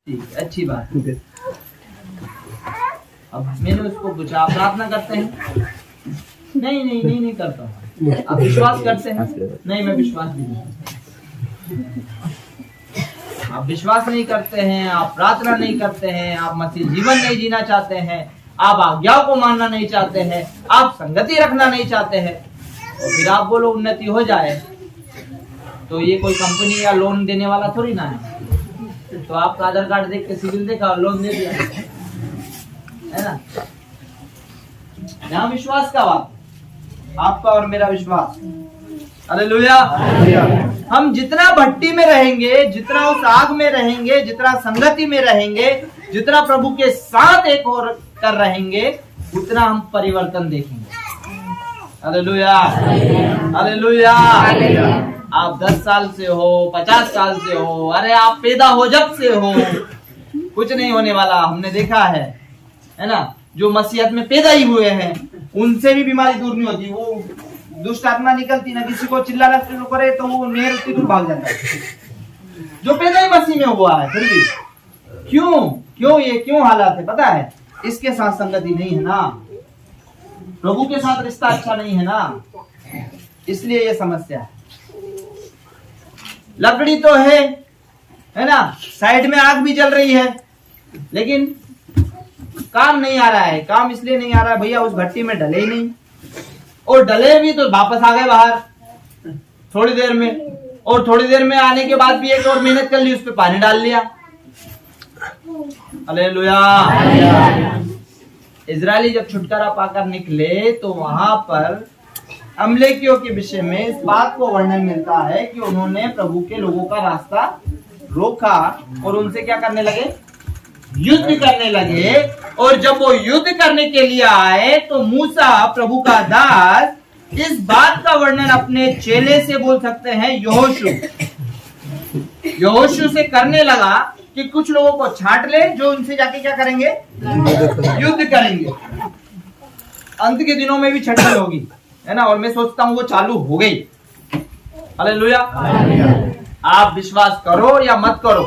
ठीक है, अच्छी बात। अब मैंने उसको पूछा आप प्रार्थना करते हैं? नहीं करता हूँ। आप विश्वास करते हैं? नहीं, मैं विश्वास नहीं करता। आप विश्वास नहीं करते हैं, आप प्रार्थना नहीं करते हैं, आप मसीह जीवन नहीं जीना चाहते हैं, आप आज्ञाओं को मानना नहीं चाहते हैं, आप संगति रखना नहीं चाहते हैं, और फिर आप बोलो उन्नति हो जाए। तो ये कोई कंपनी या लोन देने वाला थोड़ी ना है। तो आपका आधार कार्ड देख के सिविल देखा और लोन दे दिया, है ना। यहाँ विश्वास का बात, आपका और मेरा विश्वास। हालेलुया। हम जितना भट्टी में रहेंगे, जितना उस आग में रहेंगे, जितना संगति में रहेंगे, जितना प्रभु के साथ एक और कर रहेंगे, उतना हम परिवर्तन देखेंगे। Hallelujah, hallelujah. आप 10 साल से हो, 50 साल से हो, अरे आप पैदा हो जब से हो, कुछ नहीं होने वाला। हमने देखा है ना, जो मसीहत में पैदा ही हुए हैं उनसे भी बीमारी दूर नहीं होती। वो दुष्ट आत्मा निकलती ना, किसी को चिल्लाना शुरू करे तो वो नेर उतनी दूर भाग जाता है, जो पैदा ही मसीह में हुआ है। फिर भी क्यों हालात है पता है? इसके साथ संगति नहीं है ना, प्रभु के साथ रिश्ता अच्छा नहीं है ना, इसलिए ये समस्या है। लकड़ी तो है ना, साइड में आग भी जल रही है, लेकिन काम नहीं आ रहा है। काम इसलिए नहीं आ रहा है भैया, उस भट्टी में डले ही नहीं, और डले भी तो वापस आ गए बाहर थोड़ी देर में, और थोड़ी देर में आने के बाद भी एक और मेहनत कर ली, उस पर पानी डाल लिया। हालेलुया। इजरायली जब छुटकारा पाकर निकले तो वहां पर अमलेकियों के विषय में इस बात को वर्णन मिलता है कि उन्होंने प्रभु के लोगों का रास्ता रोका और उनसे क्या करने लगे? युद्ध करने लगे। और जब वो युद्ध करने के लिए आए तो मूसा प्रभु का दास इस बात का वर्णन अपने चेले से बोल सकते हैं, यहोशू से करने लगा कि कुछ लोगों को छांट ले जो उनसे जाके क्या करेंगे? युद्ध करेंगे। अंत के दिनों में भी छटनी होगी, है ना, और मैं सोचता हूँ वो चालू हो गई। हालेलुया। आप विश्वास करो या मत करो,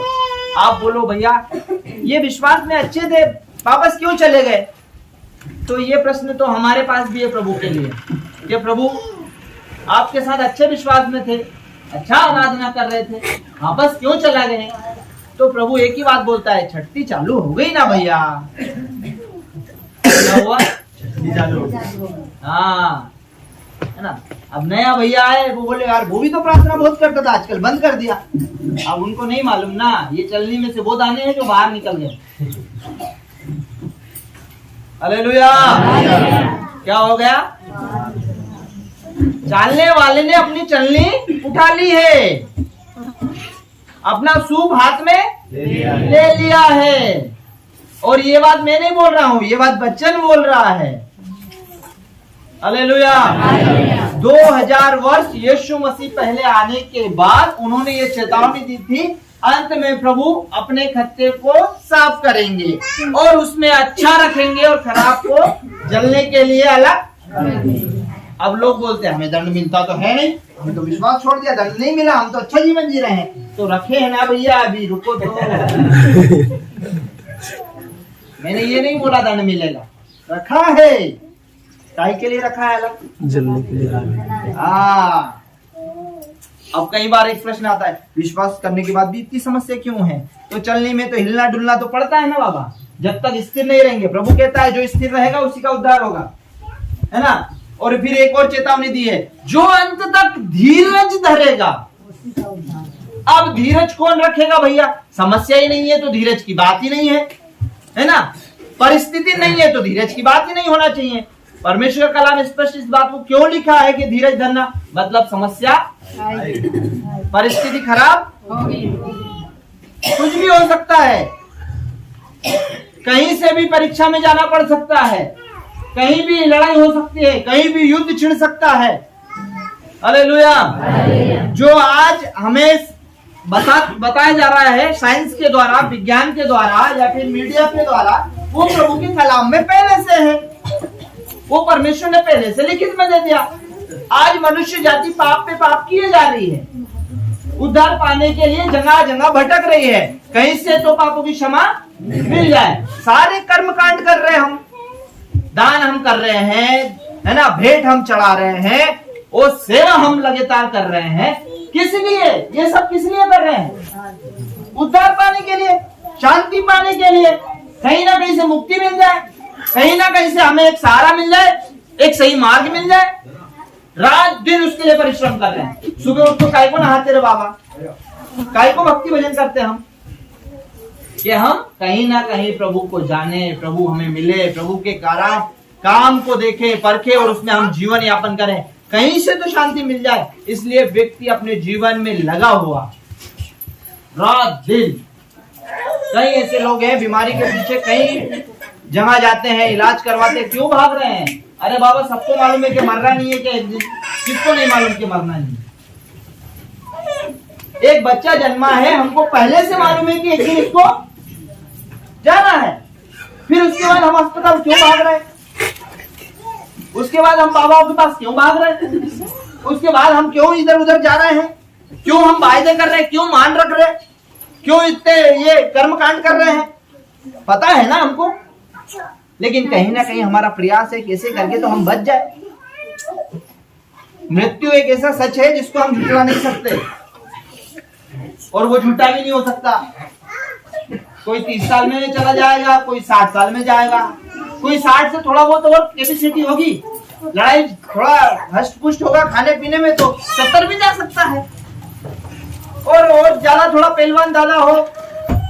आप बोलो भैया ये विश्वास में अच्छे थे, वापस क्यों चले गए? तो ये प्रश्न तो हमारे पास भी है प्रभु के लिए कि प्रभु आपके साथ अच्छे विश्वास में थे, अच्छा आराधना कर रहे थे, वापस क्यों चला गए? तो प्रभु एक ही बात बोलता है, छठी चालू हो गई ना भैया। क्या हुआ? छठी चालू हो गई। हाँ, है ना। अब नया भैया आए, वो बोले यार वो भी तो प्रार्थना बहुत करता था, आजकल बंद कर दिया। अब उनको नहीं मालूम ना, ये चलनी में से वो दाने हैं जो बाहर निकल गए। हालेलुया। क्या हो गया? चालने वाले ने अपनी चलनी उठा ली है, अपना सूप हाथ में ले लिया है। और ये बात मैं नहीं बोल रहा हूं, ये बात बच्चन बोल रहा है। हालेलुया। 2000 वर्ष यीशु मसीह पहले आने के बाद उन्होंने ये चेतावनी दी थी, अंत में प्रभु अपने खत्ते को साफ करेंगे और उसमें अच्छा रखेंगे और खराब को जलने के लिए अलग। अब लोग बोलते हैं हमें दंड मिलता तो है नहीं, हमें तो विश्वास छोड़ दिया, दंड नहीं मिला, हम तो अच्छा जीवन जी रहे हैं। तो रखे है ना भैया, अभी रुको तो। मैंने ये नहीं बोला दंड मिलेगा, रखा है। काय के लिए रखा है? अलग जलने के लिए। हाँ। अब कई बार एक प्रश्न आता है, विश्वास करने के बाद भी इतनी समस्या क्यों है? तो चलने में तो हिलना डुलना तो पड़ता है ना बाबा, जब तक स्थिर नहीं रहेंगे। प्रभु कहता है जो स्थिर रहेगा उसी का उद्धार होगा, है ना। और फिर एक और चेतावनी दी है, जो अंत तक धीरज धरेगा। अब धीरज कौन रखेगा भैया? समस्या ही नहीं है तो धीरज की बात ही नहीं है ना। परिस्थिति नहीं है तो धीरज की बात ही नहीं होना चाहिए। परमेश्वर का कलाम स्पष्ट इस बात को क्यों लिखा है कि धीरज धरना मतलब समस्या, परिस्थिति खराब, कुछ भी हो सकता है, कहीं से भी परीक्षा में जाना पड़ सकता है, कहीं भी लड़ाई हो सकती है, कहीं भी युद्ध छिड़ सकता है। हालेलुया। जो आज हमें बताया जा रहा है साइंस के द्वारा, विज्ञान के द्वारा या फिर मीडिया के द्वारा, वो प्रभु के कलाम में पहले से है, वो परमेश्वर ने पहले से लिखित में दे दिया। आज मनुष्य जाति पाप पे पाप किए जा रही है, उद्धार पाने के लिए जगह जगह भटक रही है, कहीं से तो पापों की क्षमा मिल जाए। सारे कर्म कांड कर रहे हैं हम, दान हम कर रहे हैं, है ना, भेंट हम चढ़ा रहे हैं, और सेवा हम लगातार कर रहे हैं। किस लिए? ये सब किस लिए कर रहे हैं? उद्धार पाने के लिए, शांति पाने के लिए, कहीं ना कहीं से मुक्ति मिल जाए, कहीं ना कहीं से हमें एक सहारा मिल जाए, एक सही मार्ग मिल जाए। रात दिन उसके लिए परिश्रम कर रहे हैं। सुबह उठ तो काय को नहाते रहे बाबा, काय को भक्ति भजन करते हम, कि हम कहीं ना कहीं प्रभु को जाने, प्रभु हमें मिले, प्रभु के कारण काम को देखे, परखे और उसमें हम जीवन यापन करें, कहीं से तो शांति मिल जाए। इसलिए व्यक्ति अपने जीवन में लगा हुआ रात दिन। कई ऐसे लोग हैं बीमारी के पीछे कई जगह जाते हैं, इलाज करवाते, क्यों भाग रहे हैं? अरे बाबा, सबको मालूम है कि मरना नहीं है, कि एक दिन, किसको नहीं मालूम कि मरना नहीं है? एक बच्चा जन्मा है, हमको पहले से मालूम है कि एक दिन इसको जाना है, फिर उसके बाद हम अस्पताल क्यों भाग रहे हैं? उसके बाद हम बाबाओं के पास क्यों भाग रहे हैं? उसके बाद हम क्यों इधर उधर जा रहे हैं? क्यों हम वायदे कर रहे हैं? क्यों मान रख रहे हैं? क्यों इतने ये कर्म कांड कर रहे हैं? पता है ना हमको, लेकिन कहीं ना कहीं हमारा प्रयास है कैसे करके तो हम बच जाए। मृत्यु एक ऐसा सच है जिसको हम झुठला नहीं सकते, और वो झूठा भी नहीं हो सकता। कोई 30 साल में चला जाएगा, कोई 60 साल में जाएगा, कोई 60 से थोड़ा बहुत और कैपेसिटी होगी, लड़ाई थोड़ा हष्ट पुष्ट होगा खाने पीने में, तो 70 भी जा सकता है, और ज्यादा थोड़ा पहलवान दादा हो,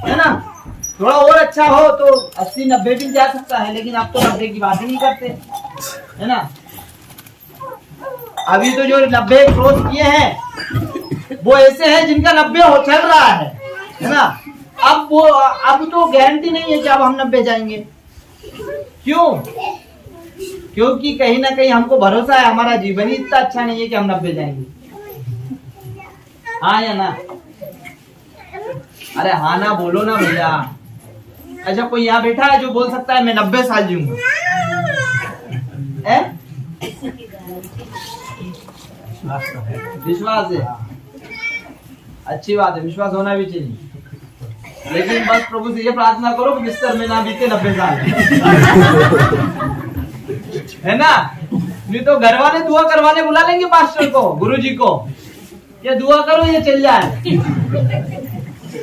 है ना, थोड़ा और अच्छा हो तो 80-90 भी जा सकता है। लेकिन आप तो 90 की बात ही नहीं करते, है ना। अभी तो जो 90 क्रॉस किए हैं वो ऐसे हैं जिनका 90 हो चल रहा है ना। अब तो गारंटी नहीं है कि अब हम 90 जाएंगे। क्यों? क्योंकि कहीं ना कहीं हमको भरोसा है हमारा जीवन ही इतना अच्छा नहीं है कि हम 90 जाएंगे। हाँ या ना? अरे हाँ ना बोलो ना भैया। अच्छा, कोई यहाँ बैठा है जो बोल सकता है मैं 90 साल जीऊंगा? विश्वास है, अच्छी बात है, विश्वास होना भी चाहिए। लेकिन बस प्रभु से ये प्रार्थना करो कि बिस्तर में ना बीते 90 साल, है ना। नहीं तो घर वाले दुआ करवाने बुला लेंगे पास्टर को, गुरुजी को, ये दुआ करो ये चल जाए।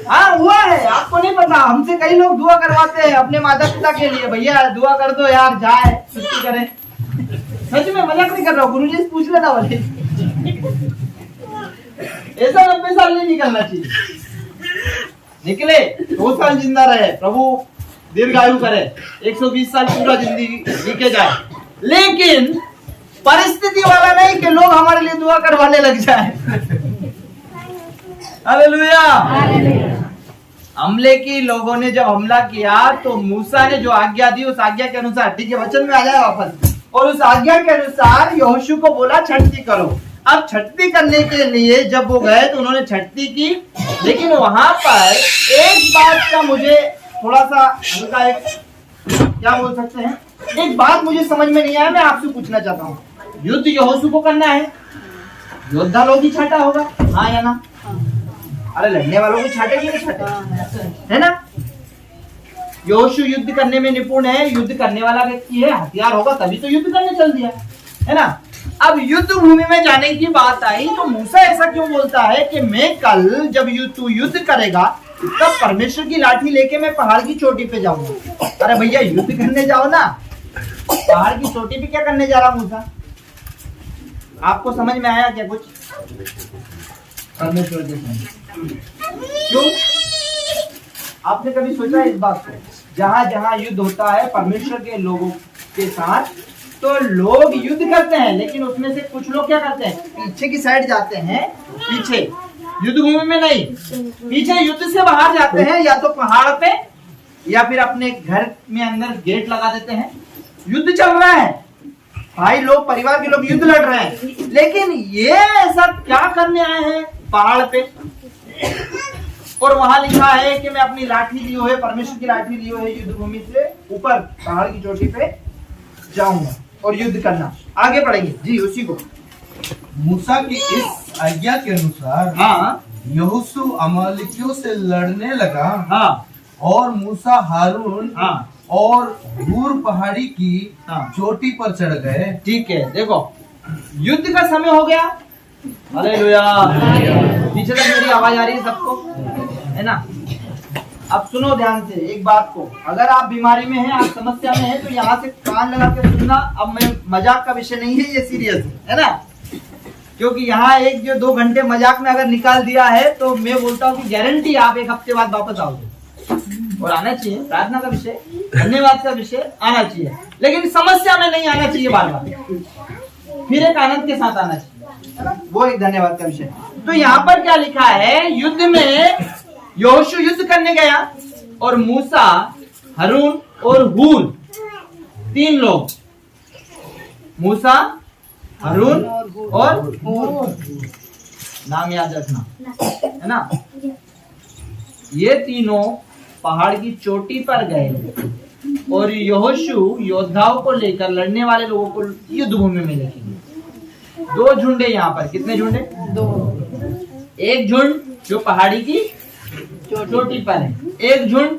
हाँ हुआ है, आपको नहीं पता, हमसे कई लोग दुआ करवाते हैं अपने माता पिता के लिए, भैया दुआ कर दो यार, जाए छुट्टी करें। सच में मजाक नहीं कर रहा हूँ, गुरुजी से पूछ लेना वाले। ऐसा 90 साल नहीं निकलना चाहिए। निकले 2 साल जिंदा रहे, प्रभु दीर्घायु करे, 120 साल पूरा जिंदगी जीके जाए। लेकिन परिस्थिति वाला नहीं कि लोग हमारे लिए दुआ करवाने लग जाए। हालेलुया। हमले की लोगों ने जब हमला किया तो मूसा ने जो आज्ञा दी उस आज्ञा के अनुसार, ठीक है वचन में आ जाए वापस, और उस आज्ञा के अनुसार यहोशू को बोला छठती करो। अब छठती करने के लिए जब वो गए तो उन्होंने छठती की, लेकिन वहां पर एक बात का मुझे थोड़ा सा हल्का एक क्या बोल सकते हैं, एक बात मुझे समझ में नहीं आया, मैं आपसे पूछना चाहता हूँ। युद्ध यहोशू को करना है, योद्धा लोग ही छाटा होगा, हाँ या ना? अरे लड़ने वालों को छाटे कि नहीं छाटे, है ना। यहोशू युद्ध करने में निपुण है, युद्ध करने वाला व्यक्ति है, हथियार होगा तभी तो युद्ध करने चल दिया, है ना। अब युद्ध भूमि में जाने की बात आई तो मूसा ऐसा क्यों बोलता है कि मैं कल जब तू युद्ध करेगा तब परमेश्वर की लाठी लेके मैं पहाड़ की चोटी पे जाऊंगा। अरे भैया युद्ध करने जाओ ना, पहाड़ की चोटी पे क्या करने जा रहा मूसा? आपको समझ में आया क्या कुछ? परमेश्वर के सामने क्यों? आपने कभी सोचा इस बात को? जहां जहां युद्ध होता है परमेश्वर के लोगों के साथ, तो लोग युद्ध करते हैं, लेकिन उसमें से कुछ लोग क्या करते हैं, पीछे की साइड जाते हैं, पीछे युद्ध भूमि में नहीं, पीछे युद्ध से बाहर जाते हैं, या तो पहाड़ पे या फिर अपने घर में अंदर गेट लगा देते हैं। युद्ध चल रहा है, भाई लोग, परिवार के लोग युद्ध लड़ रहे हैं, लेकिन ये ऐसा क्या करने आए हैं पहाड़ पे? और वहां लिखा है कि मैं अपनी लाठी ली हुई है, परमेश्वर की लाठी ली हुई है, युद्ध भूमि से ऊपर पहाड़ की चोटी पे जाऊंगा और युद्ध करना। आगे बढ़ेंगे जी, उसी को मूसा की इस आज्ञा के अनुसार हाँ यहोशू अमालेकियों से लड़ने लगा। हाँ और मूसा हारून हाँ और हूर पहाड़ी की हाँ। चोटी पर चढ़ गए। ठीक है, देखो युद्ध का समय हो गया। हालेलुया। पीछे तक मेरी आवाज आ रही है सबको, है ना? अब सुनो ध्यान से एक बात को, अगर आप बीमारी में हैं, आप समस्या में हैं, तो यहाँ से कान लगा के सुनना। अब मैं मजाक का विषय नहीं है, ये सीरियस है ना? क्योंकि यहाँ एक जो 2 घंटे मजाक में अगर निकाल दिया है तो मैं बोलता हूँ कि गारंटी आप 1 हफ्ते बाद वापस आओगे। और आना चाहिए, प्रार्थना का विषय, धन्यवाद का विषय आना चाहिए, लेकिन समस्या में नहीं आना चाहिए बार बार, फिर एक आनंद के साथ आना चाहिए, वो एक धन्यवाद का विषय। तो यहाँ पर क्या लिखा है, युद्ध में यहोशू युद्ध करने गया और मूसा, हारून और हूर 3 लोग, मूसा, हारून और नाम याद रखना, है ना? ये तीनों पहाड़ की चोटी पर गए और यहोशू योद्धाओं को लेकर लड़ने वाले लोगों को युद्ध भूमि में लेके गए। 2 झुंडे यहाँ पर, कितने झुंडे? 2। एक झुंड जो पहाड़ी की चोटी पर है, एक झुंड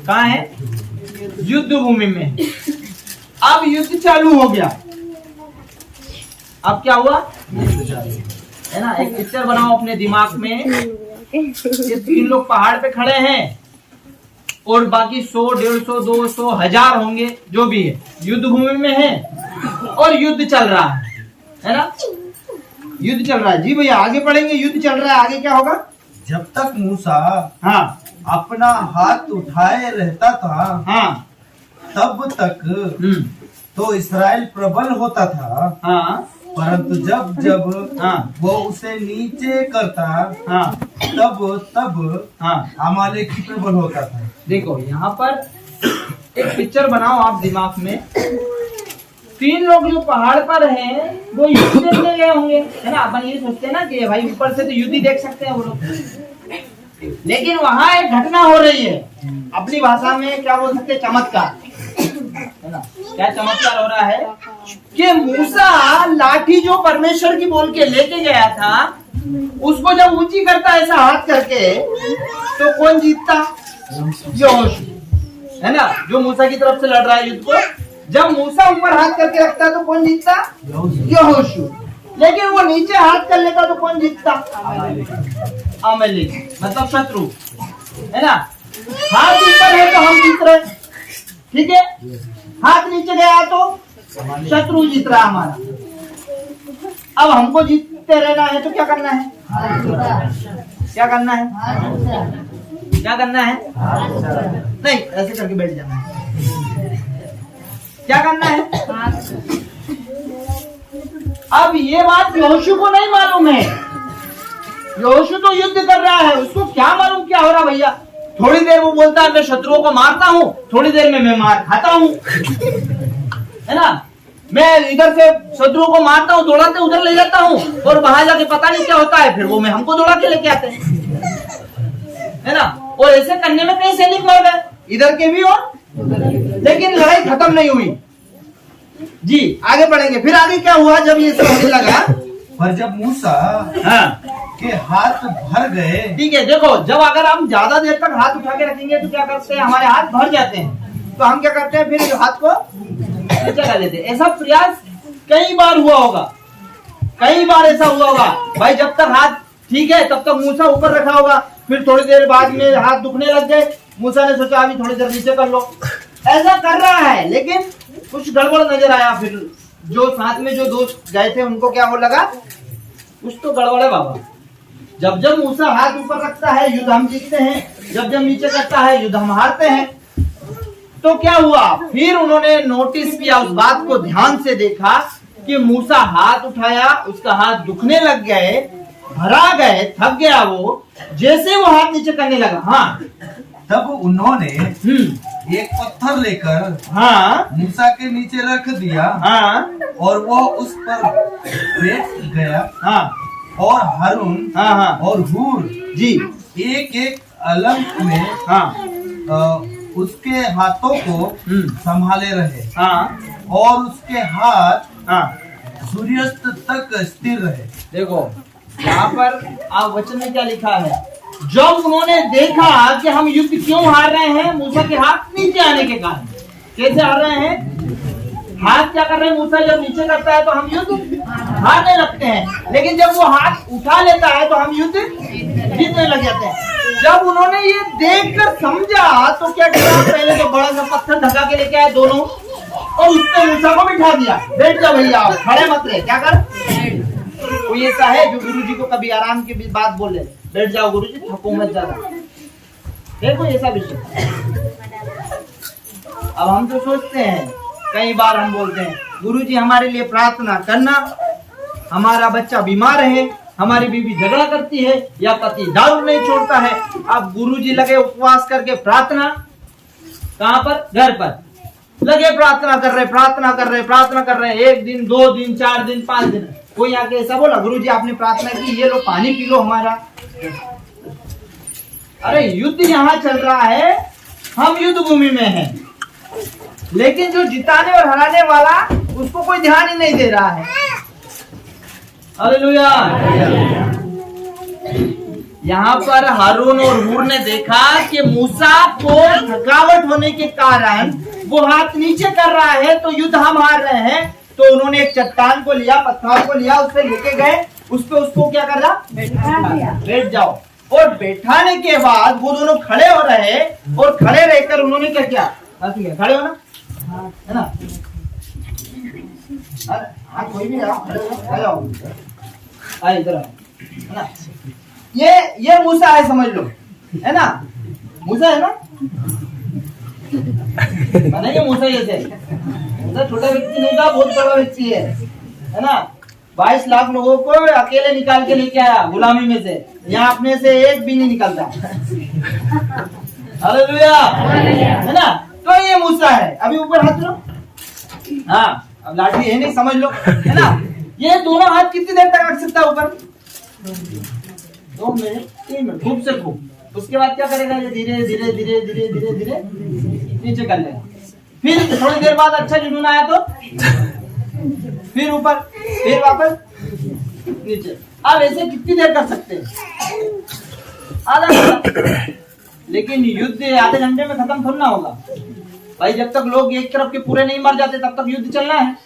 कहाँ है? युद्ध भूमि में। अब युद्ध चालू हो गया। अब क्या हुआ, है ना? एक पिक्चर बनाओ अपने दिमाग में। ये 3 लोग पहाड़ पे खड़े हैं और बाकी 100, 150, 200, 1000 होंगे, जो भी है, युद्ध भूमि में है और युद्ध चल रहा है ना? युद्ध चल रहा है। जी भैया आगे बढ़ेंगे, युद्ध चल रहा है, आगे क्या होगा? जब तक मूसा हाँ अपना हाथ उठाए रहता था, हाँ तब तक तो इस्राएल प्रबल होता था। हाँ परंतु जब जब हाँ वो उसे नीचे करता, हाँ तब हाँ अमालेकी प्रबल होता था। देखो यहाँ पर एक पिक्चर बनाओ आप दिमाग में। 3 लोग जो पहाड़ पर हैं वो युद्ध देखने गए होंगे, है ना? अपन ये सोचते हैं ना कि भाई ऊपर से तो युद्ध ही देख सकते हैं वो लोग, लेकिन वहां एक घटना हो रही है, अपनी भाषा में क्या बोल सकते हैं, चमत्कार, है ना? क्या चमत्कार हो रहा है कि मूसा लाठी जो परमेश्वर की बोल के लेके गया था, उसको जब ऊंची करता ऐसा हाथ करके, तो कौन जीतता? यहोशू, है ना? जो मूसा की तरफ से लड़ रहा है युद्ध को, जब मूसा ऊपर हाथ करके रखता है तो कौन जीतता? यहोशू। लेकिन वो नीचे हाथ कर लेता तो कौन जीतता? अमालेकी, मतलब शत्रु, है ना? हाथ ऊपर है तो हम जीत रहे, ठीक है? हाथ नीचे गया तो शत्रु जीत रहा हमारा। अब हमको जीतते रहना है तो क्या करना है? क्या करना है? क्या करना है? नहीं, ऐसे करके बैठ जाना है। क्या करना है? अब ये बात यहोशू को नहीं मालूम है। यहोशू तो युद्ध कर रहा है, उसको क्या मालूम क्या हो रहा भैया। थोड़ी देर वो बोलता है मैं शत्रुओं को मारता हूँ, थोड़ी देर में मैं मार खाता हूँ, है ना? मैं इधर से शत्रुओं को मारता हूँ, दौड़ाते उधर ले जाता हूँ, और वहां जाके पता नहीं क्या होता है, फिर वो मैं हमको दौड़ा के लेके आते हैं, है ना? और ऐसे करने में कई सैनिक मर गए, इधर के भी और, लेकिन लड़ाई खत्म नहीं हुई। जी आगे बढ़ेंगे। फिर आगे क्या हुआ जब ये सब होने लगा? पर जब मूसा के हाथ भर गए, ठीक है, देखो जब अगर हम ज्यादा देर तक हाथ उठा के रखेंगे तो क्या करते हैं, हमारे हाथ भर जाते हैं, तो हम क्या करते हैं, फिर हाथ को नीचे कर लेते हैं। ऐसा प्रयास कई बार हुआ होगा, कई बार ऐसा हुआ होगा भाई। जब तक हाथ ठीक है तब तक मूसा ऊपर रखा होगा, फिर थोड़ी देर बाद में हाथ दुखने लग गए, मूसा ने सोचा अभी थोड़ी देर नीचे कर लो। ऐसा कर रहा है, लेकिन कुछ गड़बड़ नजर आया। फिर जो साथ में जो दोस्त गए थे उनको क्या हो लगा, कुछ तो गड़बड़ है बाबा। जब जब मूसा हाथ ऊपर रखता है युद्ध हम जीतते हैं, जब जब नीचे करता है युद्ध हम हारते हैं। तो क्या हुआ, फिर उन्होंने नोटिस किया, उस बात को ध्यान से देखा कि मूसा हाथ उठाया, उसका हाथ दुखने लग गए, भरा गए, थक गया वो, जैसे वो हाथ नीचे करने लगा, हाँ, तब उन्होंने एक पत्थर लेकर मूसा के नीचे रख दिया, और वो उस पर बैठ गया, और हारून और हूर जी एक एक अलग में उसके हाथों को संभाले रहे, और उसके हाथ सूर्यास्त तक स्थिर रहे। देखो यहाँ पर आप वचन में क्या लिखा है, जब उन्होंने देखा कि हम युद्ध क्यों हार रहे हैं, मूसा के हाथ नीचे आने के कारण। कैसे हार रहे हैं? हाथ क्या कर रहे हैं? मूसा जब नीचे करता है तो हम युद्ध हारने लगते हैं, लेकिन जब वो हाथ उठा लेता है तो हम युद्ध जीतने लग जाते हैं। जब उन्होंने ये देखकर समझा तो क्या किया, पहले तो बड़ा सा पत्थर ढका के लेके आए दोनों, और उस पे मूसा को बिठा दिया। बैठ जाओ भैया, आप खड़े मत रहे। क्या कर? कोई ऐसा है जो गुरुजी को कभी आराम की बात बोले, बैठ जाओ गुरुजी, थको मत ज्यादा? है कोई ऐसा विषय? अब हम तो सोचते हैं, कई बार हम बोलते हैं, गुरुजी हमारे लिए प्रार्थना करना, हमारा बच्चा बीमार है, हमारी बीवी झगड़ा करती है, या पति दारू नहीं छोड़ता है। अब गुरुजी लगे उपवास करके प्रार्थना, कहाँ पर? घर पर लगे प्रार्थना कर रहे, प्रार्थना कर रहे, प्रार्थना कर रहे, 1 दिन 2 दिन 4 दिन 5 दिन। कोई आके ऐसा बोला, गुरुजी आपने प्रार्थना की, ये लो पानी पी लो हमारा। अरे युद्ध यहाँ चल रहा है, हम युद्ध भूमि में हैं, लेकिन जो जिताने और हराने वाला, उसको कोई ध्यान ही नहीं दे रहा है। हालेलुया। यहाँ पर हारून और हूर ने देखा कि मूसा को थकावट होने के कारण वो हाथ नीचे कर रहा है, तो युद्ध हम हार रहे हैं। तो उन्होंने एक चट्टान को लिया, पत्थर को लिया, उससे लेके गए, उस पे उसको क्या कर रहा? बैठ जाओ। और बैठाने के बाद वो दोनों खड़े हो रहे, और खड़े रहकर उन्होंने क्या किया? खड़े हो ना, है ना? हाँ, कोई भी आ जाओ, इधर है ना? ये मूसा है, समझ लो, है ना? मूसा है ना? बनेंगे मूसा जैसे। मूसा छोटा व्यक्ति नहीं था, बहुत बड़ा व्यक्ति है ना? 22 लाख लोगों को अकेले निकाल के लेके आया गुलामी में से, यहाँ अपने से एक भी नहीं निकलता। हालेलुया, है ना? तो ये मूसा है। अभी ऊपर हाथ लो। हाँ, अब लाठी है नहीं, समझ लो, है ना? ये दोनों हाथ कितनी देर तक रख सकता है ऊपर? 2 मिनट 3 मिनट, खूब से खूब। उसके बाद क्या करेगा? ये धीरे धीरे धीरे धीरे धीरे धीरे नीचे कर लेगा। फिर थोड़ी देर बाद अच्छा जुनून आया तो फिर ऊपर, फिर वापस नीचे। अब ऐसे कितनी देर कर सकते हैं? आधा घंटा। लेकिन युद्ध आधे घंटे में खत्म थोड़ा ना होगा भाई। जब तक लोग एक तरफ के पूरे नहीं मर जाते, तब तक युद्ध चलना है।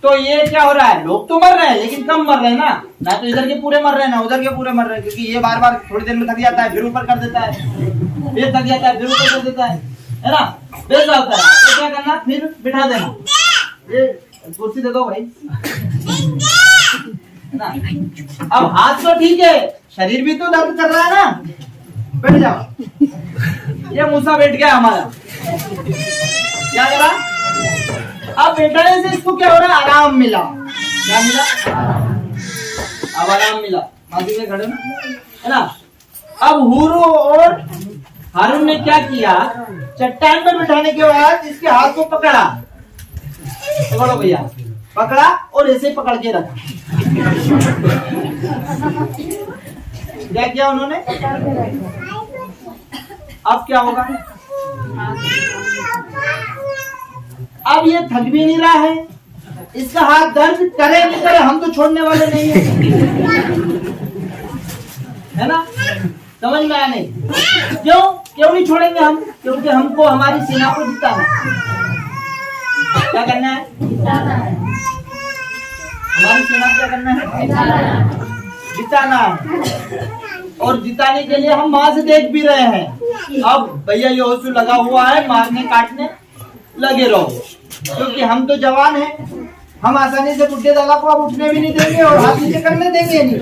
तो ये क्या हो रहा है? लोग तो मर रहे हैं, लेकिन कम मर रहे हैं ना तो इधर के पूरे मर रहे हैं, ना उधर के पूरे मर रहे हैं। क्योंकि ये बार बार थोड़ी देर में थक जाता है, फिर ऊपर कर देता है, फिर थक जाता है, फिर ऊपर कर देता है ना? बेच जाता है। तो क्या करना? फिर बिठा देना। ये कुर्सी दे दो भाई, ना? अब हाथ तो ठीक है, शरीर भी तो दर्द कर रहा है ना? बैठ जाओ। ये मूसा बैठ गया हमारा। क्या करा? अब बैठने से इसको क्या हो रहा है? आराम मिला। क्या मिला? अब आराम मिला। माजी में खड़े ना, है ना? अब हूर और हारून ने क्या किया? चट्टान पर बिठाने के बाद इसके हाथ को पकड़ा। पकड़ो भैया, पकड़ा और ऐसे पकड़ के रखा। क्या किया उन्होंने? अब क्या होगा? अब ये थक भी नहीं रहा है, इसका हाथ दर्द करे नहीं करे, हम तो छोड़ने वाले नहीं है ना? समझ में आया नहीं? क्यों नहीं छोड़ेंगे हम? क्योंकि हमको हमारी सेना को जिताना है। क्या करना है? हमारी सेना को क्या करना है? जिताना है। और जिताने के लिए हम वहां से देख भी रहे हैं। अब भैया यहोशू लगा हुआ है, मारने काटने लगे रहो, क्योंकि हम तो जवान हैं। हम आसानी से बुढ़े दादा को अब उठने भी नहीं देंगे और हाथ नीचे करने देंगे नहीं।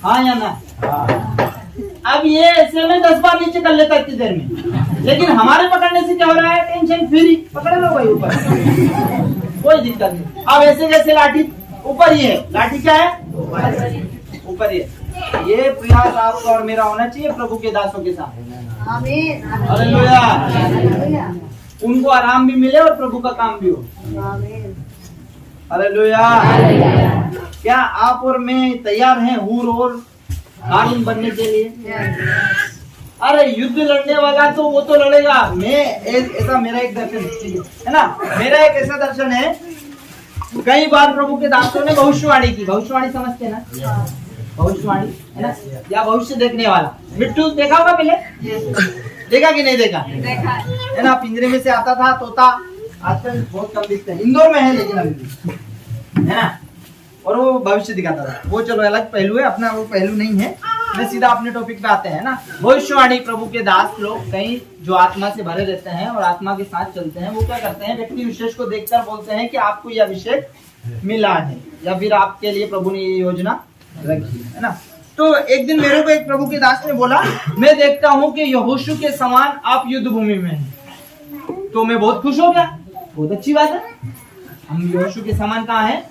हाँ या ना? अब ये ऐसे में 10 बार नीचे कर लेता इतनी देर में, लेकिन हमारे पकड़ने से क्या हो रहा है? टेंशन फ्री, पकड़ लो भाई ऊपर, कोई दिक्कत नहीं। अब ऐसे जैसे लाठी ऊपर ही है, लाठी क्या है? ऊपर ही है। ये प्रयास आपका और मेरा होना चाहिए प्रभु के दासों के साथ। आमीन। हालेलुया। उनको आराम भी मिले और प्रभु का काम भी हो। आमीन। हालेलुया। क्या आप और मैं तैयार हैं हूर और हारून बनने के लिए? अरे युद्ध लड़ने वाला तो वो तो लड़ेगा। मैं ऐसा मेरा एक दर्शन है ना, मेरा एक ऐसा दर्शन है, कई बार प्रभु के दासों ने भविष्यवाणी की। भविष्यवाणी समझते हैं ना, भविष्यवाणी है ना, या भविष्य देखने वाला। मिट्टू देखा होगा पहले, देखा कि नहीं देखा? देखा है ना, पिंजरे में से आता था तोता, आजकल बहुत कम दिखते हैं, इंदौर में है लेकिन अभी भी, है ना। और वो भविष्य दिखाता था, वो चलो अलग पहलू है, अपना वो पहलू नहीं है। मैं सीधा अपने टॉपिक पे आते हैं ना। भविष्यवाणी प्रभु के दास लोग कई जो आत्मा से भरे रहते हैं और आत्मा के साथ चलते हैं, वो क्या करते हैं, व्यक्ति विशेष को देखकर बोलते हैं कि आपको यह अभिषेक मिला है या फिर आपके लिए प्रभु ने ये योजना रखी है ना। तो एक दिन मेरे को एक प्रभु के दास ने बोला, मैं देखता हूँ कि यहोशू के समान आप युद्ध भूमि में हैं। तो मैं बहुत खुश हो गया, बहुत अच्छी बात है, हम यहोशू के समान कहाँ है,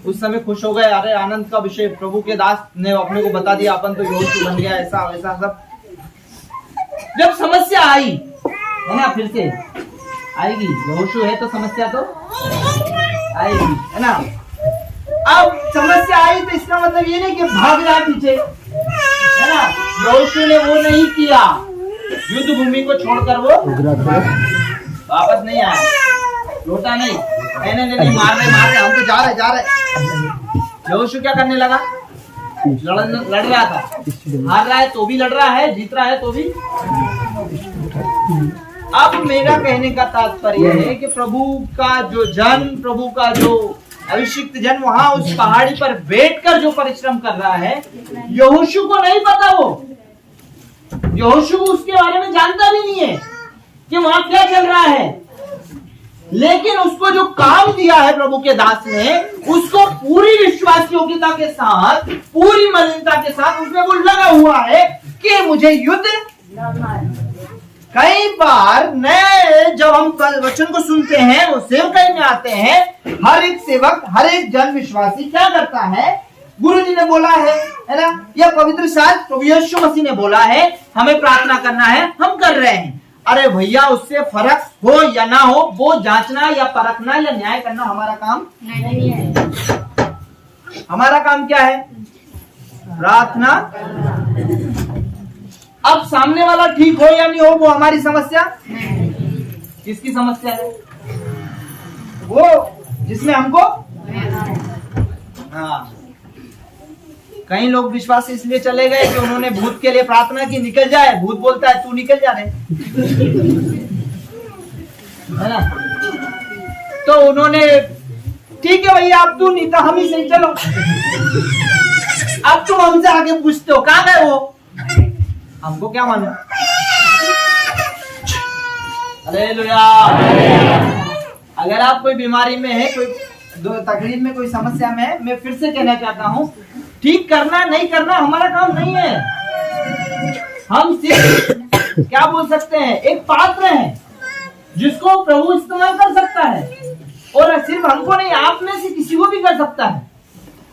उस समय खुश हो गए। अरे आनंद का विषय, प्रभु के दास ने अपने को बता दिया, अपन तो यहोशू बन गया, ऐसा वैसा सब। जब समस्या आई है ना, फिर से आएगी, यहोशू है तो समस्या तो आएगी, है ना। अब समस्या आई तो इसका मतलब ये नहीं कि भाग जाए पीछे, है ना। यहोशू ने वो नहीं किया, युद्ध भूमि को छोड़कर वो वापस नहीं आया, लौटा नहीं, नहीं मार रहे हम तो जा रहे। यहोशू क्या करने लगा, लड़ रहा था, हार रहा है तो भी लड़ रहा है, जीत रहा है तो भी। अब मेरा कहने का तात्पर्य है कि प्रभु का जो जन, प्रभु का जो अभिषिक्त जन वहां उस पहाड़ी पर बैठकर जो परिश्रम कर रहा है, यहोशू को नहीं पता, वो यहोशू उसके बारे में जानता भी नहीं है कि वहां क्या चल रहा है। लेकिन उसको जो काम दिया है प्रभु के दास ने, उसको पूरी विश्वास योग्यता के साथ, पूरी मलिनता के साथ उसमें वो लगा हुआ है कि मुझे युद्ध। कई बार नए जब हम वचन को सुनते हैं, वो सेवकाई में आते हैं, हर एक सेवक, हर एक जन विश्वासी क्या करता है, गुरु जी ने बोला है ना, या पवित्र शास्त्र प्रभु यीशु मसीह ने बोला है, हमें प्रार्थना करना है, हम कर रहे हैं। अरे भैया, उससे फर्क हो या ना हो, वो जांचना या परखना या न्याय करना हमारा काम नहीं है। हमारा काम क्या है, प्रार्थना। अब सामने वाला ठीक हो या नहीं हो, वो हमारी समस्या। किसकी समस्या है, वो जिसमें हमको। हाँ, कई लोग विश्वास से इसलिए चले गए कि उन्होंने भूत के लिए प्रार्थना की, निकल जाए, भूत बोलता है तू निकल जा रहे, है ना। तो उन्होंने, ठीक है भैया, अब तू नहीं तो हम ही सही, चलो अब तुम हमसे आगे पूछते हो, कहाँ गए वो, हमको क्या मालूम। हालेलुया। अगर आप कोई बीमारी में है, कोई तकलीफ में, कोई समस्या में है, मैं फिर से कहना चाहता हूँ, ठीक करना नहीं करना हमारा काम नहीं है। हम सिर्फ क्या बोल सकते हैं, एक पात्र है जिसको प्रभु इस्तेमाल कर सकता है, और सिर्फ हमको नहीं, आप में से किसी को भी कर सकता है।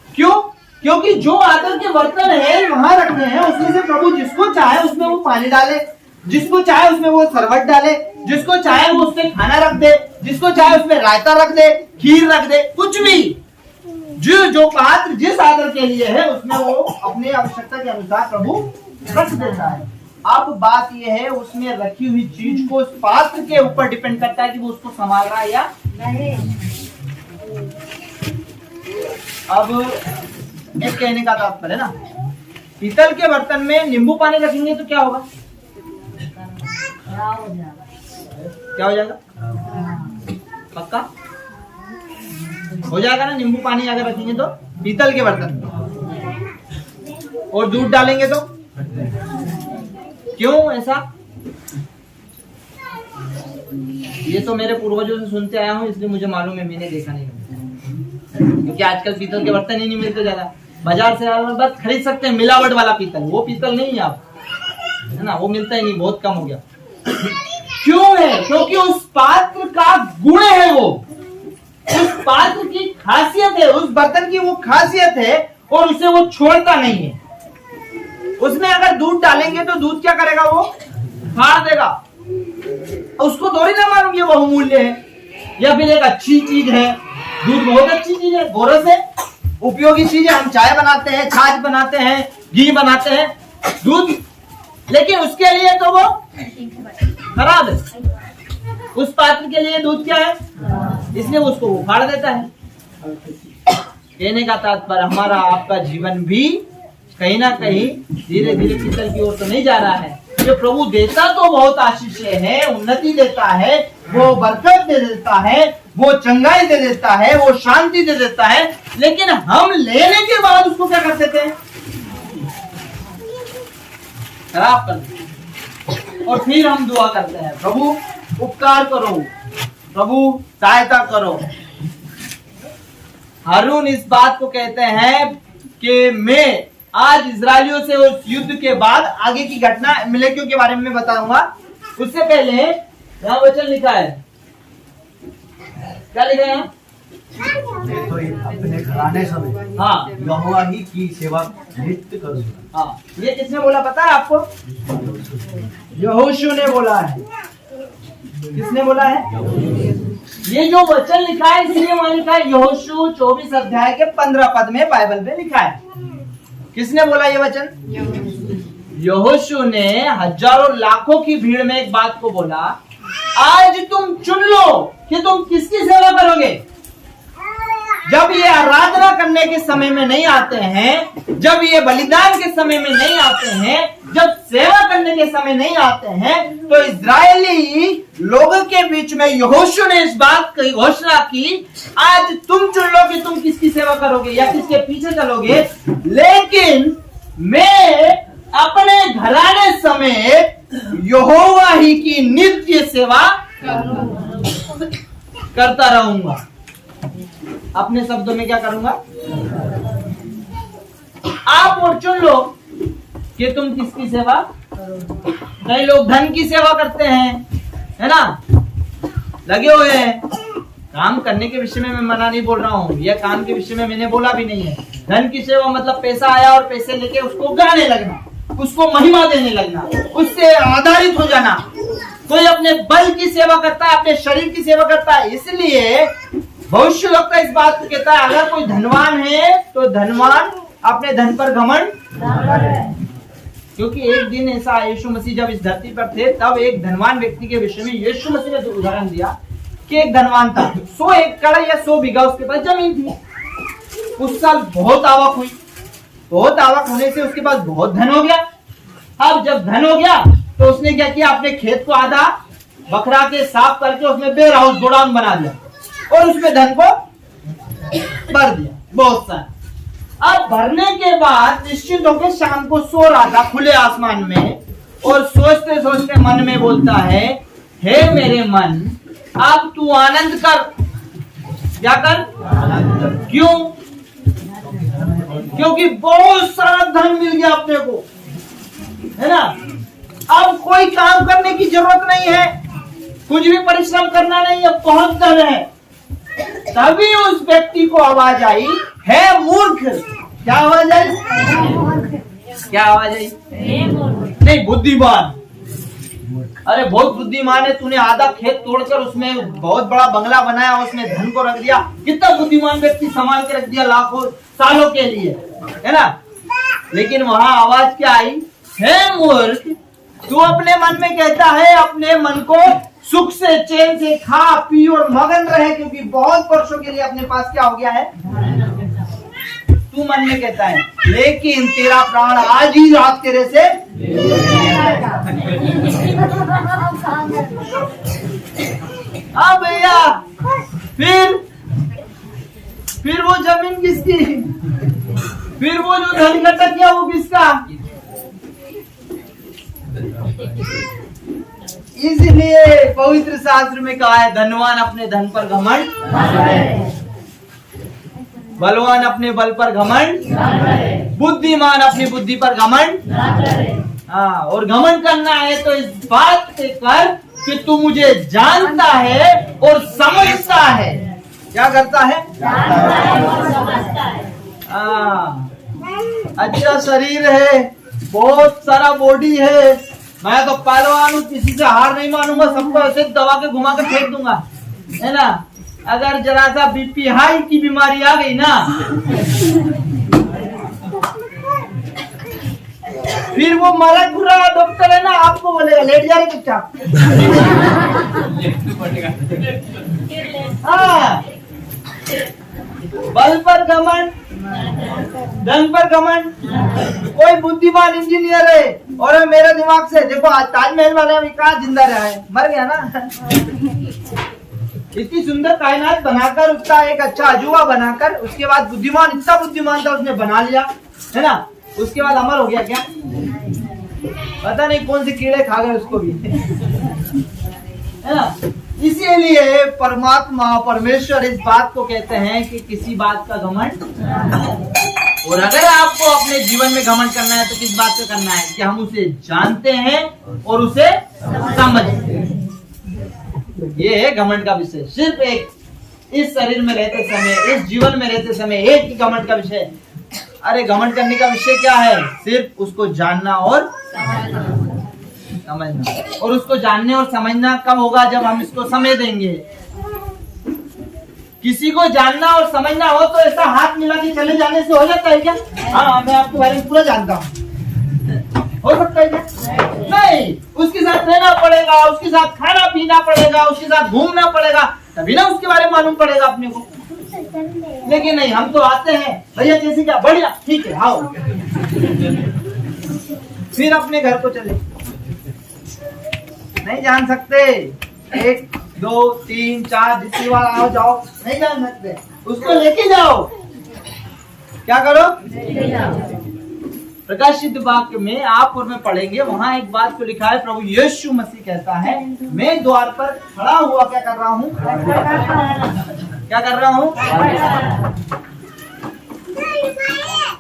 क्यों? क्योंकि जो आदर के बर्तन है वहां रखने हैं, उसमें से प्रभु जिसको चाहे उसमें वो पानी डाले, जिसको चाहे उसमें वो शरबत डाले, जिसको चाहे वो उसमें खाना रख दे, जिसको चाहे उसमें रायता रख दे, खीर रख दे, कुछ भी। जो पात्र जिस आदर के लिए है, उसमें वो अपनी आवश्यकता के अनुसार प्रभु रख देता है। अब बात यह है, उसमें रखी हुई चीज को उस पात्र के ऊपर डिपेंड करता है कि वो उसको संभाल रहा है या नहीं। अब एक कहने का तात्पर्य है ना, पीतल के बर्तन में नींबू पानी रखेंगे तो क्या होगा, क्या हो जाएगा, पक्का हो जाएगा ना। नींबू पानी अगर रखेंगे तो पीतल के बर्तन में, और दूध डालेंगे तो क्यों ऐसा, ये तो मेरे पूर्वजों से सुनते आया हूँ, इसलिए मुझे मालूम है, मैंने देखा नहीं, क्योंकि आजकल पीतल के बर्तन ही नहीं मिलते ज्यादा। बाजार से बस खरीद सकते हैं मिलावट वाला पीतल, वो पीतल नहीं है आप, है ना, वो मिलता ही नहीं, बहुत कम हो गया। क्यों है? क्योंकि उस पात्र का गुण है, वो उस पात्र की खासियत है, उस बर्तन की वो खासियत है, और उसे वो छोड़ता नहीं है। उसमें अगर दूध डालेंगे तो दूध क्या करेगा, वो फाड़ देगा। उसको थोड़ी ना मालूम ये बहुमूल्य है या फिर एक अच्छी चीज है। दूध बहुत अच्छी चीज है, बोरस है, उपयोगी चीज है, हम चाय बनाते हैं, छाछ बनाते हैं, घी बनाते हैं, दूध। लेकिन उसके लिए तो वो खराब है, उस पात्र के लिए दूध क्या है, इसलिए वो उसको उखाड़ देता है। कहने का तात्पर्य हमारा आपका जीवन भी कहीं ना कहीं धीरे धीरे पितल की ओर तो नहीं जा रहा है। जो प्रभु देता तो बहुत आशीष है, उन्नति देता है, वो बरकत दे देता है, वो चंगाई दे देता है, वो शांति दे देता है, लेकिन हम लेने के बाद उसको क्या कर देते हैं? खराब कर देते हैं। और फिर हम दुआ करते हैं, प्रभु उपकार करो, प्रभु सहायता करो। हारून इस बात को कहते हैं कि मैं आज इजरायलियों से उस युद्ध के बाद आगे की घटना मिलेकियों के बारे में बताऊंगा। उससे पहले यहाँ वचन लिखा है, क्या लिखा है यहाँ? तो अपने घराने समय हाँ, यहोवा ही की सेवा नित्य करूंगा। हाँ, ये किसने बोला पता है आपको? यहोशू ने बोला है। किसने बोला है? ये जो वचन लिखा है इसलिए वहां लिखा है यहोशू 24 अध्याय के 15 पद में बाइबल में लिखा है। किसने बोला ये वचन? यहोशू ने हजारों लाखों की भीड़ में एक बात को बोला, आज तुम चुन लो कि तुम किसकी सेवा करोगे। जब ये आराधना करने के समय में नहीं आते हैं, जब ये बलिदान के समय में नहीं आते हैं, जब सेवा करने के समय नहीं आते हैं, तो इजरायली लोगों के बीच में यहोशू ने इस बात की घोषणा की, आज तुम चुन लो कि तुम किसकी सेवा करोगे या किसके पीछे चलोगे, लेकिन मैं अपने घराने समेत यहोवा ही की नित्य सेवा करता रहूंगा। अपने शब्दों में क्या करूंगा? आप और चुन लो कि तुम किसकी सेवा। कई लोग धन की सेवा करते हैं, है ना, लगे हुए हैं। काम करने के विषय में मैं मना नहीं बोल रहा हूँ, यह काम के विषय में मैंने बोला भी नहीं है। धन की सेवा मतलब पैसा आया और पैसे लेके उसको गाने लगना, उसको महिमा देने लगना, उससे आधारित हो जाना। कोई अपने बल की सेवा करता है, अपने शरीर की सेवा करता है। इसलिए भविष्य वक्ता इस बात को कहता है, अगर कोई धनवान है तो धनवान अपने धन पर घमंड, क्योंकि एक दिन ऐसा यीशु मसीह जब इस धरती पर थे तब एक धनवान व्यक्ति के विषय में यीशु मसीह ने उदाहरण दिया कि एक धनवान था, 100 एकड़ या 100 बीघा उसके पास जमीन थी। उस साल बहुत आवक हुई, बहुत आवक होने से उसके पास बहुत धन हो गया। अब जब धन हो गया तो उसने क्या किया, अपने खेत को आधा बकरा के साफ करके उसमें वेयर हाउस गोडाउन बना दिया और उसमें धन को भर दिया बहुत सारा। अब भरने के बाद निश्चित होकर शाम को सो रहा था खुले आसमान में और सोचते सोचते मन में बोलता है, हे मेरे मन, अब तू आनंद कर। क्या कर? क्यों? क्योंकि बहुत सारा धन मिल गया अपने को, है ना। अब कोई काम करने की जरूरत नहीं है, कुछ भी परिश्रम करना नहीं है, बहुत धन है। तभी उस व्यक्ति को आवाज आई, है मूर्ख। क्या आवाज आई? क्या आवाज आई? नहीं, बुद्धिमान। अरे बहुत बुद्धिमान है, तूने आधा खेत तोड़कर उसमें बहुत बड़ा बंगला बनाया, उसमें धन को रख दिया। कितना बुद्धिमान व्यक्ति संभाल के रख दिया लाखों सालों के लिए, है ना। लेकिन वहां आवाज क्या आई? हे मूर्ख, तू अपने मन में कहता है अपने मन को सुख से चैन से खा पी और मगन रहे, क्योंकि बहुत वर्षों के लिए अपने पास क्या हो गया है, तू मन में कहता है, लेकिन तेरा प्राण आज ही रात तेरे से भैया। फिर वो जमीन किसकी? फिर वो जो धन इकट्ठा किया वो किसका? इसलिए पवित्र शास्त्र में कहा है, धनवान अपने धन पर घमंड, बलवान अपने बल पर घमंड, बुद्धिमान अपनी बुद्धि पर घमंड। हाँ, और घमंड करना है तो इस बात से कर कि तू मुझे जानता है और समझता है। क्या करता है? हाँ, अच्छा शरीर है, बहुत सारा बॉडी है, मैं तो पहलवान हूँ, किसी से हार नहीं मानूंगा, सबको ऐसे दबा के घुमा के फेंक दूंगा, है ना। अगर जरा सा बीपी हाई की बीमारी आ गई ना, फिर वो मलक बुरा डॉक्टर है ना, आपको बोले पड़ेगा, लेट जा रहे चुपचाप। हाँ, बल पर घमंड, धन पर घमंड। कोई बुद्धिमान इंजीनियर है और मेरे दिमाग से देखो, आज ताजमहल वाले अभी कहाँ जिंदा रहा है, मर गया ना। इतनी सुंदर कायनात बनाकर, उसका एक अच्छा अजूबा बनाकर, उसके बाद बुद्धिमान, इतना बुद्धिमान था उसने बना लिया, है ना। उसके बाद अमर हो गया क्या, पता नहीं कौन से कीड़े खा गए उसको भी, है ना। इसीलिए परमात्मा, परमेश्वर इस बात को कहते हैं कि किसी बात का घमंड। और अगर आपको अपने जीवन में घमंड करना है तो किस बात का करना है कि हम उसे जानते हैं और उसे समझते हैं। ये है घमंड का विषय। सिर्फ एक, इस शरीर में रहते समय, इस जीवन में रहते समय एक ही घमंड का विषय। अरे घमंड करने का विषय क्या है, सिर्फ उसको जानना और समझना। और उसको जानने और समझना कब होगा, जब हम इसको समझ देंगे। किसी को जानना और समझना हो तो ऐसा हाथ मिला के चले जाने से हो जाता है क्या? हाँ, मैं आपके बारे में पूरा जानता हूँ, हो सकता है क्या? नहीं, उसके साथ रहना पड़ेगा, उसके साथ खाना पीना पड़ेगा, उसके साथ घूमना पड़ेगा, तभी ना उसके बारे में मालूम पड़ेगा अपने को। लेकिन नहीं, हम तो आते हैं, भैया कैसे, क्या बढ़िया, ठीक है आओ, फिर अपने घर को चले। नहीं जान सकते, 1 2 3 4 जितनी बार आओ जाओ, नहीं जान सकते, उसको लेके जाओ। क्या करो, प्रकाशित वाक्य में आप और मैं पढ़ेंगे, वहां एक बात को लिखा है, प्रभु यीशु मसीह कहता है, मैं द्वार पर खड़ा हुआ क्या कर रहा हूँ, क्या कर रहा हूँ।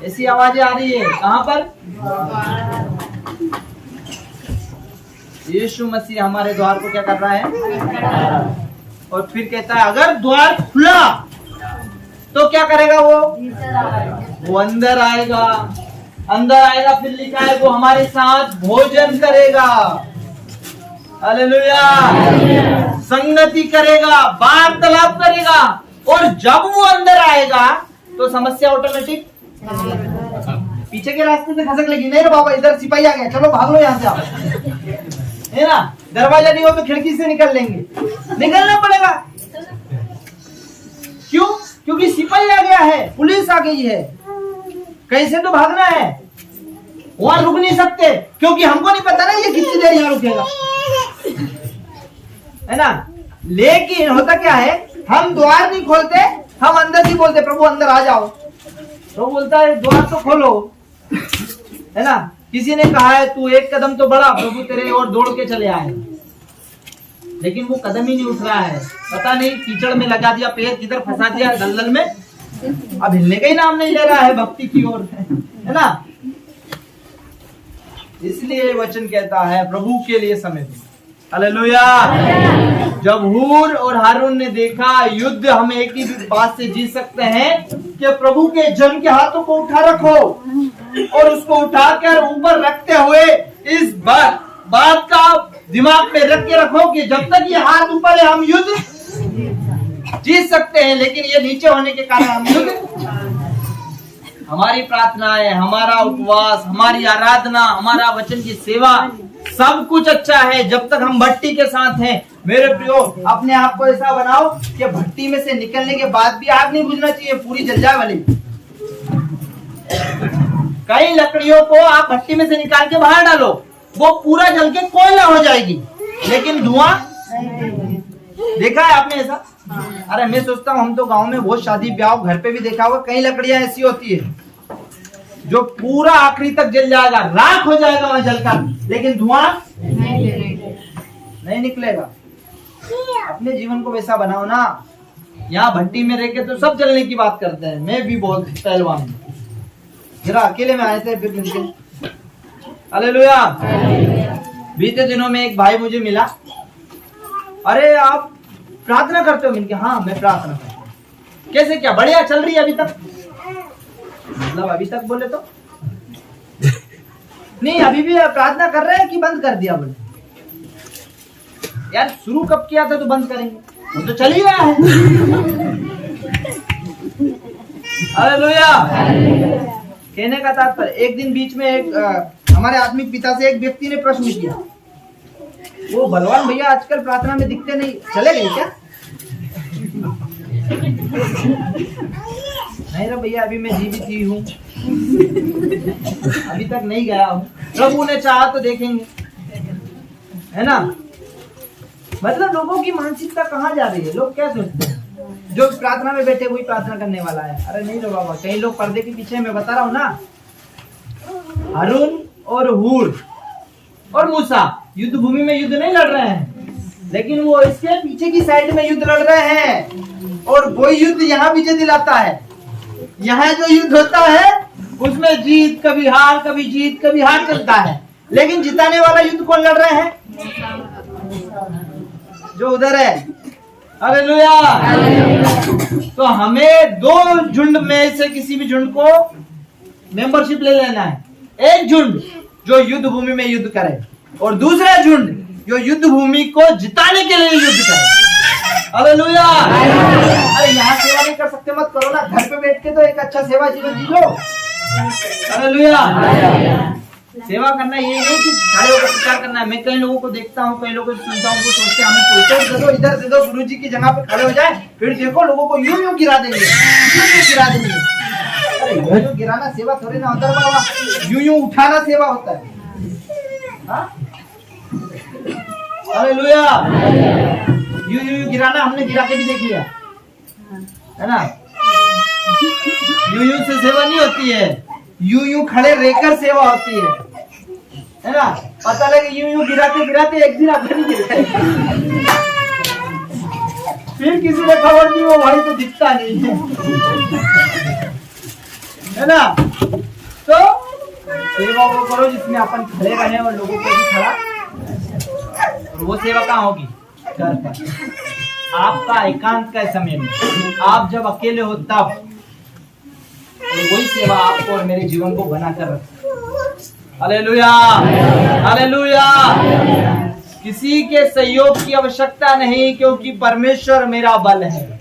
ऐसी आवाजें आ रही है, कहाँ पर, यीशु मसीह हमारे द्वार को क्या कर रहा है। और फिर कहता है अगर द्वार खुला तो क्या करेगा, वो अंदर आएगा, अंदर आएगा, फिर लिखा है वो हमारे साथ भोजन करेगा, हालेलुया, संगति करेगा, वार्तालाप करेगा। और जब वो अंदर आएगा तो समस्या ऑटोमेटिक पीछे के रास्ते से खसक लेगी। नहीं रे बाबा, इधर सिपाही आ गया, चलो भाग लो यहाँ से आप, है ना। दरवाजा नहीं हो तो खिड़की से निकल लेंगे, निकलना पड़ेगा। क्यों? क्योंकि सिपाही आ गया है, पुलिस आ गई है, कैसे तो भागना है, वहां रुक नहीं सकते, क्योंकि हमको नहीं पता ना ये कितनी देर यहाँ रुकेगा, है ना। लेकिन होता क्या है, हम द्वार नहीं खोलते, हम अंदर ही बोलते प्रभु अंदर आ जाओ। तो बोलता है द्वार तो खोलो, है ना। किसी ने कहा है तू एक कदम तो बढ़ा, प्रभु तेरे और दौड़ के चले आए, लेकिन वो कदम ही नहीं उठ रहा है। पता नहीं कीचड़ में लगा दिया, पैर किधर फंसा दिया दलदल में, अब हिलने का ही नाम नहीं ले रहा है भक्ति की ओर, है ना। इसलिए वचन कहता है प्रभु के लिए समय दो, हालेलुया। जब हूर और हारून ने देखा युद्ध हम एक ही बात से जीत सकते हैं कि प्रभु के जन के हाथों को उठा रखो और उसको उठाकर ऊपर रखते हुए इस बात का दिमाग में रख के रखो कि जब तक ये हाथ ऊपर है हम युद्ध जीत सकते हैं, लेकिन ये नीचे होने के कारण हम युद्ध। हमारी प्रार्थनाएं, हमारा उपवास, हमारी आराधना, हमारा वचन की सेवा, सब कुछ अच्छा है जब तक हम भट्टी के साथ हैं। मेरे प्रियो, अपने आप को ऐसा बनाओ कि भट्टी में से निकलने के बाद भी आग नहीं बुझना चाहिए, पूरी जल जाए वाली। कई लकड़ियों को आप भट्टी में से निकाल के बाहर डालो, वो पूरा जल के कोयला हो जाएगी, लेकिन धुआं देखा है आपने ऐसा? अरे मैं सोचता हूँ, हम तो गांव में बहुत शादी ब्याह घर पे भी देखा होगा, कई लकड़ियां ऐसी होती है जो पूरा आखिरी तक जल जाएगा, राख हो जाएगा वहां जलकर, लेकिन धुआं नहीं निकलेगा। अपने जीवन को वैसा बनाओ ना। यहाँ भट्टी में रह के तो सब जलने की बात करते हैं, मैं भी बहुत पहलवान हूँ, जरा अकेले में आए थे फिर मिलके, हालेलुया। बीते दिनों में एक भाई मुझे मिला, अरे आप प्रार्थना करते हो? मिलके हाँ मैं प्रार्थना करता हूँ। कैसे, क्या बढ़िया चल रही है अभी तक? मतलब अभी तक बोले तो नहीं, अभी भी प्रार्थना कर रहे हैं कि बंद कर दिया? बोले यार शुरू कब किया था तो बंद करेंगे, वो तो चल ही रहा है। हालेलुया। कहने का तात्पर्य, एक दिन बीच में एक हमारे आत्मिक पिता से एक व्यक्ति ने प्रश्न किया, वो बलवान भैया आजकल प्रार्थना में दिखते नहीं, चले गए क्या? नहीं रे भैया, अभी मैं जीवित ही हूँ, अभी तक नहीं गया हूँ। प्रभु ने चाहा तो देखेंगे, है ना। मतलब लोगों की मानसिकता कहाँ जा रही है? लोग क्या सोचते हैं जो प्रार्थना में बैठे वही प्रार्थना करने वाला है? अरे नहीं रो बाबा, कई लोग पर्दे के पीछे, मैं बता रहा हूँ ना, हारून और हूर और मूसा युद्ध भूमि में युद्ध नहीं लड़ रहे हैं, लेकिन वो इसके पीछे की साइड में युद्ध लड़ रहे हैं। और वो युद्ध यहाँ विजय दिलाता है। यहाँ जो युद्ध होता है उसमें जीत कभी हार, कभी जीत कभी हार चलता है, लेकिन जिताने वाला युद्ध कौन लड़ रहे हैं? जो उधर है। हालेलुया। तो हमें दो झुंड में से किसी भी झुंड को मेंबरशिप ले लेना है। एक झुंड जो युद्ध भूमि में युद्ध करे, और दूसरा झुंड जो युद्ध भूमि को जिताने के लिए युद्ध करे। हालेलुया। अरे यहाँ सेवा नहीं कर सकते मत करो ना, घर पे बैठ के तो एक अच्छा सेवा जीवन जी लो। हालेलुया। सेवा करना ये नहीं कि खड़े होकर प्रचार करना है। मैं कई लोगों को देखता हूँ, कई लोगों को सुनता हूँ, सोचते हैं हमें प्रोटेक्ट दे दो, इधर से दो, गुरु जी की जगह पे खड़े हो जाए, फिर देखो लोगों को यूं यूं गिरा देंगे, गिरा देंगे। अरे यूं यूं गिराना सेवा थोड़ी ना होता है बाबा, यूं यूं उठाना सेवा होता है। हालेलुया। यूं यूं गिराना हमने गिरा के भी देख लिया, है ना। यूं यूं से सेवा नहीं होती है, यूं यूं खड़े रहकर सेवा होती है ना। पता लगे यूं यूं गिराते गिराते एक दिन आप नहीं गिर गए, फिर किसी ने खबर दी वो भाई तो दिखता नहीं है ना। तो सेवा वो करो जिसमें अपन खड़े रहे और लोगों को भी खड़ा, और वो सेवा कहाँ होगी? घर पर, आपका एकांत का समय में, आप जब अकेले हो तब, वही सेवा आपको और मेरे जीवन को बनाकर रखे। हालेलुया। हालेलुया। किसी के सहयोग की आवश्यकता नहीं, क्योंकि परमेश्वर मेरा बल है।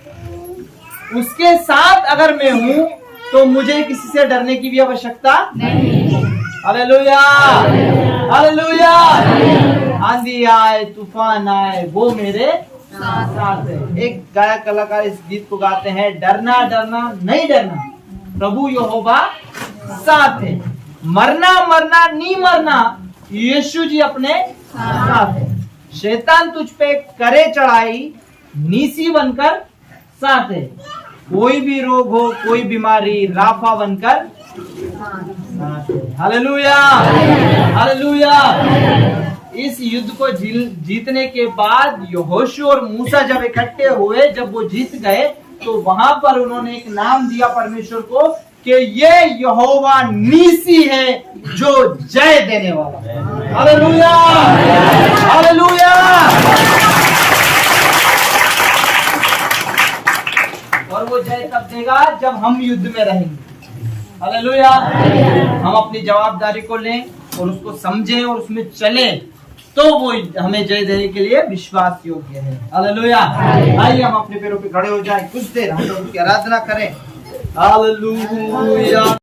उसके साथ अगर मैं हूं तो मुझे किसी से डरने की भी आवश्यकता नहीं। हालेलुया। हालेलुया। आंधी आए तूफान आए वो मेरे साथ है। एक गायक कलाकार इस गीत को गाते हैं, डरना डरना नहीं डरना, प्रभु यहोवा साथ है। मरना मरना नहीं मरना, यीशु जी अपने साथ है। शैतान तुझ पे करे चढ़ाई, नीसी बनकर साथ है। कोई भी रोग हो, कोई बीमारी, राफा बनकर साथ है। हालेलुया। हालेलुया। इस युद्ध को जीतने के बाद यहोशू और मूसा जब इकट्ठे हुए, जब वो जीत गए, तो वहां पर उन्होंने एक नाम दिया परमेश्वर को कि ये यहोवा नीसी है जो जय देने वाला है। हालेलुया। हालेलुया। और वो जय तब देगा जब हम युद्ध में रहेंगे। हालेलुया। हम अपनी जवाबदारी को लें और उसको समझें और उसमें चलें, तो वो हमें जय देने के लिए विश्वास योग्य है। हालेलुया। आइए हम अपने पैरों पे खड़े हो जाएं, कुछ देर हम लोग की आराधना करें। हालेलुया।